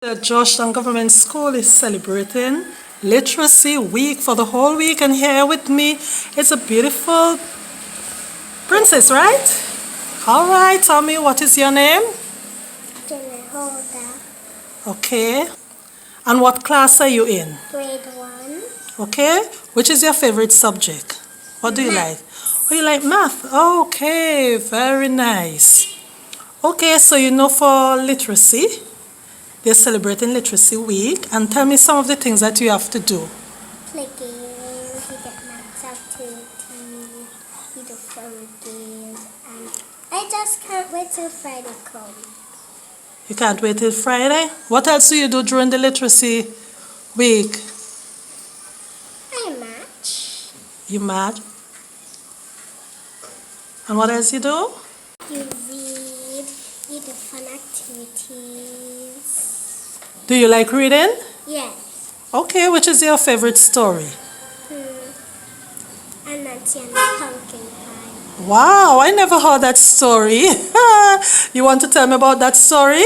The Georgetown Government School is celebrating Literacy Week for the whole week, and here with me is a beautiful princess, right? All right, tell me, what is your name? Jena. Okay. And what class are you in? Grade 1. Okay. Which is your favorite subject? What do you like? Oh, you like math. Okay, very nice. Okay, so you know, for literacy, they're celebrating Literacy Week, and tell me some of the things that you have to do. Play games, you get maths activities, you do fun games, and I just can't wait till Friday comes. You can't wait till Friday? What else do you do during the Literacy Week? I match. You match? And what else you do? You read, you do fun activities. Do you like reading? Yes. Okay, which is your favorite story? And that's the pumpkin pie. Wow, I never heard that story. You want to tell me about that story?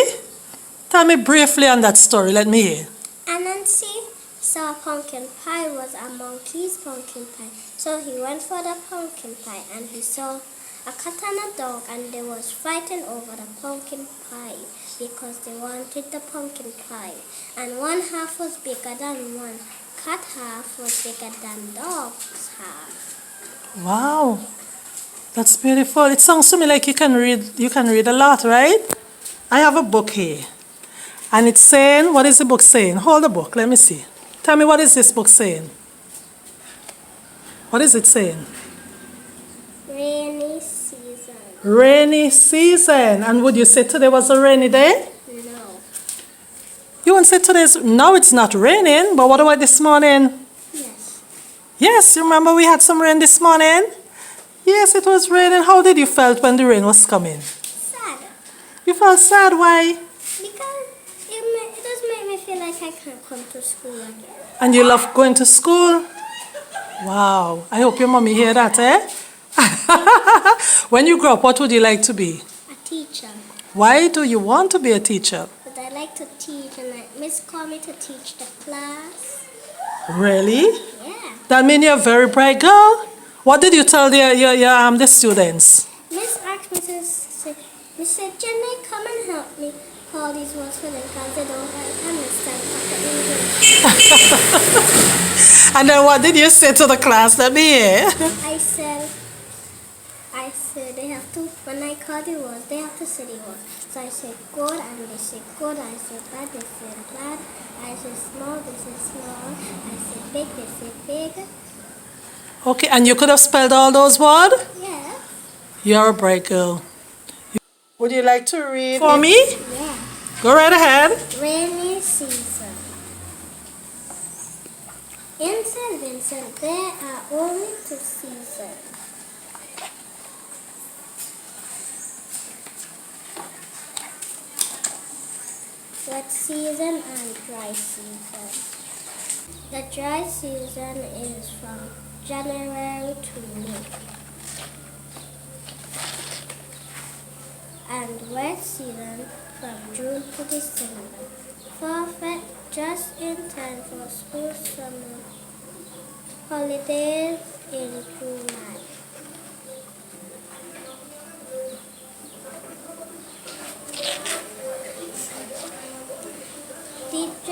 Tell me briefly on that story, let me hear. Anansi saw a pumpkin pie was a monkey's pumpkin pie. So he went for the pumpkin pie and he saw a cat and a dog, and they was fighting over the pumpkin pie because they wanted the pumpkin pie. And one half was bigger than one. Cat half was bigger than dog's half. Wow, that's beautiful. It sounds to me like you can read a lot, right? I have a book here. And it's saying, what is the book saying? Hold the book, let me see. Tell me, what is this book saying? What is it saying? Rainy season. Rainy season. And would you say today was a rainy day? No. You won't say today's, no, it's not raining, but what about this morning? Yes. Yes, you remember we had some rain this morning? Yes, it was raining. How did you felt when the rain was coming? Sad. You felt sad, why? Because it does make me feel like I can't come to school again. And you love going to school? Wow, I hope your mommy hear that, eh? When you grow up, what would you like to be? A teacher. Why do you want to be a teacher? But I like to teach, and Miss called me to teach the class. Really? Yeah. That means you're a very bright girl. What did you tell the students? Miss asked me to say, Miss said, Jenny, come and help me. All these words for them because they don't understand proper English. And then what did you say to the class? Let me hear. I said they have to, when I call the words, they have to say the words. So I said good, and they say good. I said bad, they say bad. I said small, they say small. I said big, they say big. Okay, and you could have spelled all those words? Yeah. You're a bright girl. Would you like to read for me? Yeah. Go right ahead. Rainy season. In St. Vincent, there are only 2 seasons. Wet season and dry season. The dry season is from January to May. And wet season from June to December. Perfect just in time for school summer holidays in July. DJ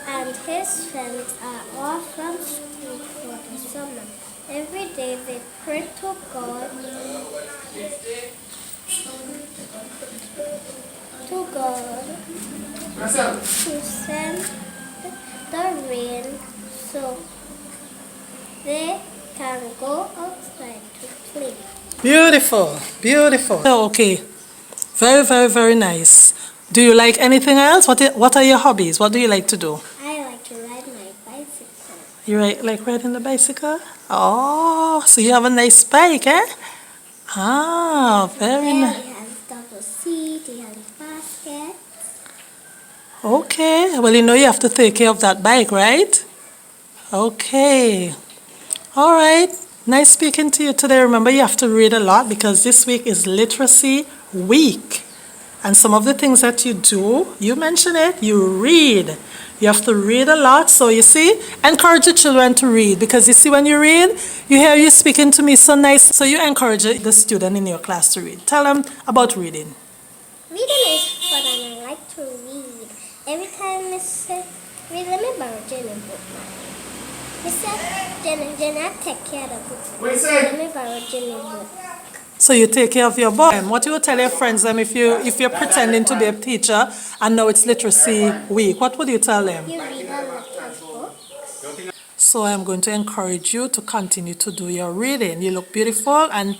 and his friends are off from school for the summer. Every day they pray to God to send the rain so they can go outside to play. Beautiful, beautiful. Okay, very, very, very nice. Do you like anything else? What are your hobbies? What do you like to do? I like to ride my bicycle. You like riding the bicycle? Oh, so you have a nice bike, eh? Ah, very nice. He has double seat, he has basket. Okay, well, you know you have to take care of that bike, right? Okay. All right. Nice speaking to you today. Remember, you have to read a lot because this week is Literacy Week. And some of the things that you do, you mention it, you read. You have to read a lot. So you see, encourage the children to read, because you see, when you read, you hear you speaking to me so nice. So you encourage the student in your class to read. Tell them about reading. Reading is fun and I like to read. Every time I say, read, let me borrow Jenna's book. I said, Jenna, take care of the book. Let me borrow Jenna's book. So you take care of your book. What you will tell your friends if you're pretending to be a teacher and now it's Literacy Week? What would you tell them? You read a lot of books. So I'm going to encourage you to continue to do your reading. You look beautiful, and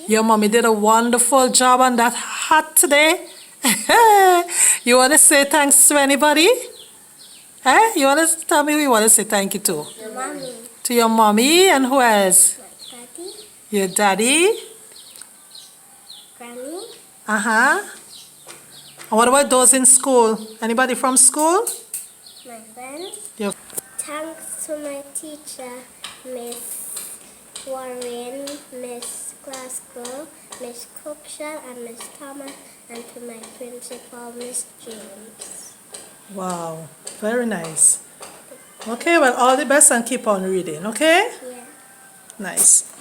your mommy did a wonderful job on that hat today. You want to say thanks to anybody? Eh? You want to tell me who you want to say thank you to? Your mommy. To your mommy, and who else? My daddy. Your daddy. Granny. Uh-huh. And what about those in school? Anybody from school? My friends. Your Thanks to my teacher, Miss Warren, Miss Glasgow, Miss Cookshaw, and Miss Thomas, and to my principal, Miss James. Wow, very nice. Okay, well, all the best and keep on reading, okay? Yeah. Nice.